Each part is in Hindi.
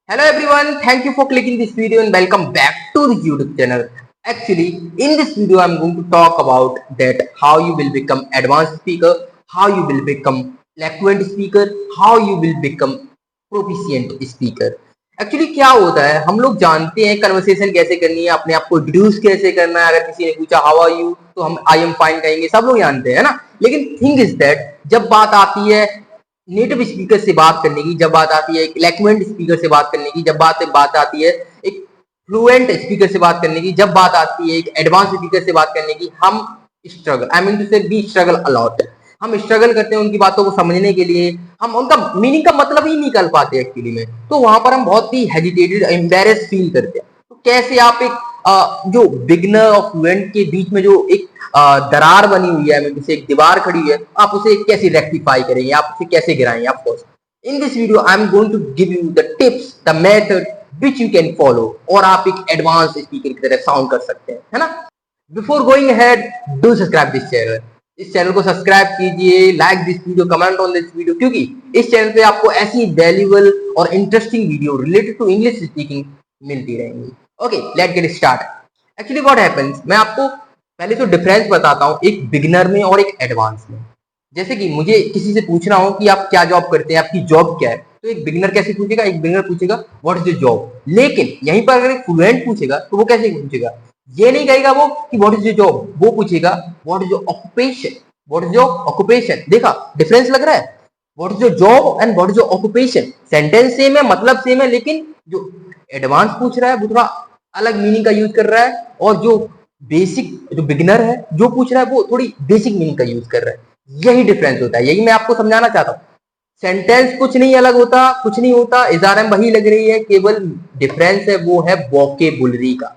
Hello everyone, thank you for clicking this video and welcome back to the YouTube channel. Actually, in this video I'm going to talk about that how you will become advanced speaker, how you will become fluent speaker, how you will become proficient speaker. Actually क्या होता है, हम लोग जानते हैं कन्वर्सेशन कैसे करनी है, अपने आप को इंट्रोड्यूस कैसे करना है. अगर किसी ने पूछा हाउ आर यू तो हम आई एम फाइन कहेंगे, सब लोग जानते हैं ना. लेकिन थिंग इज दैट जब बात आती है नेटिव स्पीकर से बात करने की, जब बात आती है एक इलेक्वेंट स्पीकर से बात करने की, जब बात आती है एक फ्लुएंट स्पीकर से बात करने की, जब बात आती है एक एडवांस स्पीकर से बात करने की, हम स्ट्रगल, आई मीन टू से वी स्ट्रगल अलॉट. हम स्ट्रगल करते हैं उनकी बातों को समझने के लिए, हम उनका मीनिंग का मतलब ही निकाल पाते हैं एक्चुअली में. तो वहां पर हम बहुत ही हेजिटेटेड, एम्बेरेस फील करते हैं. तो कैसे आप एक जो बिगनर और फ्लुएंट के बीच में जो एक दरार बनी हुई है, जैसे एक दीवार खड़ी है, आप उसे कैसे रेक्टिफाई करेंगे, आप उसे कैसे गिराएंगे. Of course in this video I am going to give you the tips, the method which you can follow, और आप एक एडवांस स्पीकर की तरह साउंड कर सकते हैं, है ना. Before going ahead, do subscribe this channel. इस चैनल को सब्सक्राइब कीजिए, like this video, comment on this video, क्योंकि इस चैनल पे आपको ऐसी वैल्यूएबल और interesting video related to English speaking मिलती रहेंगी. Okay, let's get start. Actually what happens, मैं आपको पहले तो डिफरेंस बताता हूँ एक बिगिनर में और एक एडवांस में. जैसे कि मुझे किसी से पूछना हो कि आप क्या जॉब करते हैं, आपकी जॉब क्या है, तो एक बिगिनर कैसे पूछेगा, एक बिगिनर पूछेगा व्हाट इज योर जॉब. लेकिन यहीं पर अगर एक फ्लुएंट पूछेगा तो वो कैसे पूछेगा, ये नहीं कहेगा वो कि व्हाट इज योर जॉब, वो पूछेगा what is your occupation. What is your occupation, देखा डिफरेंस लग रहा है. What is your job and what is your occupation, sentence same है, मतलब सेम है, लेकिन जो एडवांस पूछ रहा है वो थोड़ा अलग मीनिंग का यूज कर रहा है, और जो बेसिक, जो बिगिनर है जो पूछ रहा है वो थोड़ी बेसिक मीनिंग का यूज कर रहा है. यही डिफरेंस होता है, यही मैं आपको समझाना चाहता हूँ. सेंटेंस कुछ नहीं अलग होता, कुछ नहीं होता, इजारम वही लग रही है, केवल डिफरेंस है वो है वोकेबुलरी का.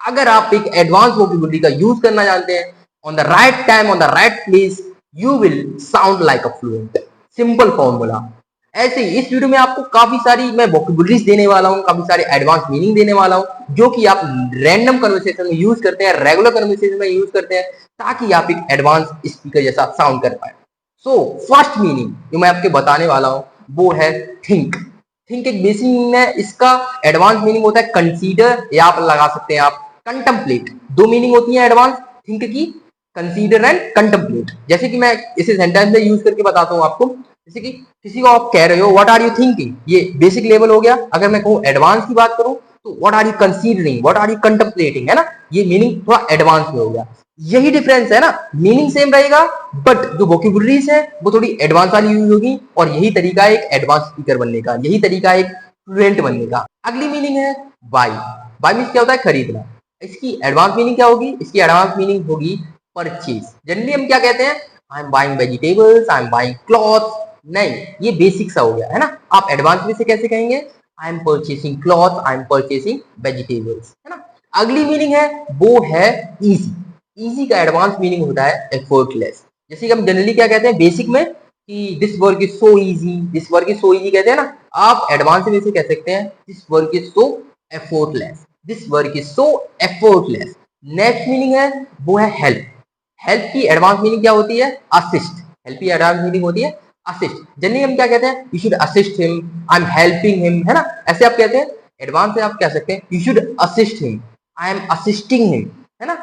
अगर आप एक एडवांस वोकेबुलरी का यूज करना जानते हैं on the right time, on the right place, you will sound like a fluent. Simple formula. ऐसे ही इस वीडियो में आपको काफी सारी मैं वोकेबुलरीज देने वाला हूँ, काफी सारे एडवांस मीनिंग देने वाला हूँ, जो कि आप रैंडम कन्वर्सेशन में यूज करते हैं, रेगुलर कन्वर्सेशन में यूज करते हैं, ताकि आप एक एडवांस स्पीकर जैसा साउंड कर पाए. सो फर्स्ट मीनिंग जो मैं आपके बताने वाला हूँ वो है थिंक. थिंक एक बेसिक मीनिंग है, इसका एडवांस मीनिंग होता है कंसीडर, या आप लगा सकते हैं आप कंटम्पलेट. दो मीनिंग होती है एडवांस थिंक की, कंसीडर एंड कंटम्पलेट. जैसे कि मैं इसे सेंटेंस में यूज करके बताता हूँ आपको. जैसे कि किसी को आप कह रहे हो व्हाट आर यू थिंकिंग, ये बेसिक लेवल हो गया. अगर मैं कहूँ एडवांस की बात करूँ तो what are you considering, what are you contemplating, है ना. ये मीनिंग थोड़ा एडवांस में हो गया. यही डिफरेंस है ना, मीनिंग सेम रहेगा बट जो वोकेबुलरीज है वो थोड़ी एडवांस वाली यूज होगी. और यही तरीका है एक एडवांस स्पीकर बनने का, यही तरीका है एक फ्लुएंट बनने का. अगली मीनिंग है बाई. बाई मीन्स क्या होता है, खरीदना. इसकी एडवांस मीनिंग क्या होगी, इसकी एडवांस मीनिंग होगी परचेज. जनरली हम क्या कहते हैं, I am buying vegetables, I am buying cloth. नहीं, ये बेसिक सा हो गया है ना. आप एडवांस में से कैसे कहेंगे, I am purchasing cloth, I am purchasing vegetables, है ना. अगली मीनिंग है वो है इजी. इजी का एडवांस मीनिंग होता है एफर्टलेस. जैसे कि हम जनरली क्या कहते हैं बेसिक में कि this work is so easy, this work is so easy कहते हैं ना. आप एडवांस में से कह सकते हैं this work is so effortless, this work is so effortless. Next meaning है वो है हेल्प. हेल्प की एडवांस मीनिंग क्या होती है, असिस्ट. हेल्प की एडवांस मीनिंग होती है असिस्ट. जनरली हम क्या कहते हैं, you should assist him, I am helping him, है ना. ऐसे आप कहते हैं. एडवांस से आप कह सकते हैं you should assist him, I am assisting him, है ना.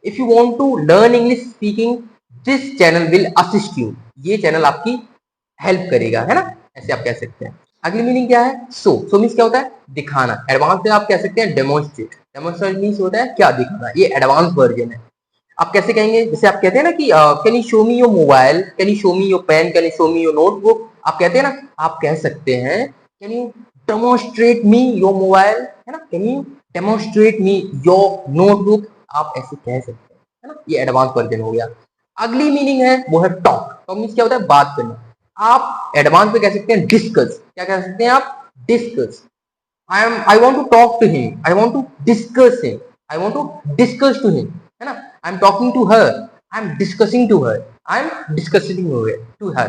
If you want to learn English speaking, this channel will assist you. ये चैनल आपकी हेल्प करेगा, है ना. ऐसे आप कह सकते हैं. अगली मीनिंग क्या है, सो. सो मीन्स क्या होता है, दिखाना. एडवांस में आप कह सकते हैं डेमोन्स्ट्रेट. डेमोन्स्ट्रेट मीन्स होता है क्या, दिखाना. ये एडवांस वर्जन है. आप कैसे कहेंगे, जैसे आप कहते हैं ना कि can you show me your mobile, can you show me your pen, can you show me your notebook. आप कहते हैं ना, आप कह सकते हैं can you demonstrate me your mobile, है ना. Can you demonstrate me your notebook. आप ऐसे कह सकते हैं, है ना. ये एडवांस वर्जन हो गया. अगली मीनिंग है वो है टॉक. टॉक मीन्स क्या होता है, बात करना. आप एडवांस में कह सकते हैं डिस्कस. क्या कह सकते हैं आप, discuss. I want to talk to him, I want to discuss him, I want to discuss to him, है ना. I'm talking to her, I'm discussing to her, I'm discussing to her.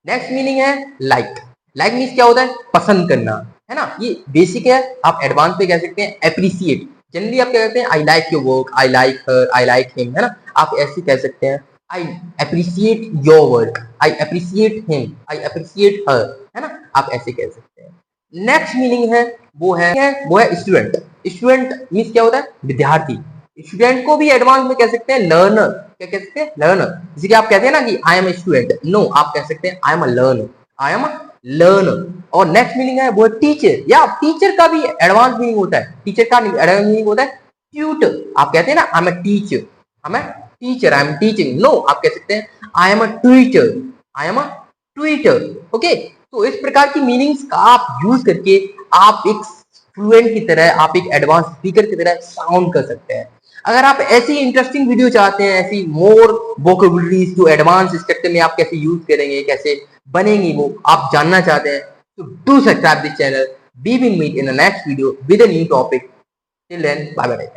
Next meaning है लाइक. लाइक मीन्स क्या होता है, पसंद करना, है ना. ये बेसिक है. आप एडवांस पे कह सकते हैं अप्रिसिएट. जनरली आप क्या कहते हैं, I like your work, I like her, I like him, है ना. आप ऐसे कह सकते हैं I appreciate your work, I appreciate him, I appreciate her, है ना. आप ऐसे कह सकते हैं. नेक्स्ट मीनिंग है वो है स्टूडेंट। स्टूडेंट मीन्स क्या होता है? विद्यार्थी। स्टूडेंट को भी एडवांस में कह सकते हैं लर्नर। क्या कह सकते हैं? लर्नर। जैसे कि आप कहते हैं ना कि I am a student, no आप कह सकते हैं I am a learner, I am a learner. और नेक्स्ट मीनिंग है वो है टीचर। या टीचर का भी एडवांस मीनिंग होता है। टीचर का एडवांस मीनिंग होता है ट्यूटर। आप कहते हैं ना I am a teacher, I am teaching, no आप कह सकते हैं I am a twitter, I am a twitter. Okay, तो इस प्रकार की मीनिंग्स का आप यूज करके आप एक फ्लुएंट की तरह, आप एक एडवांस स्पीकर की तरह साउंड कर सकते हैं। अगर आप ऐसी इंटरेस्टिंग वीडियो चाहते हैं, ऐसी मोर वोकेबुलरीज जो एडवांस स्ट्रक्चर में आप कैसे यूज करेंगे, कैसे बनेंगी वो आप जानना चाहते हैं, तो do subscribe this channel. We will meet in the next video with a new topic. Till then, bye bye.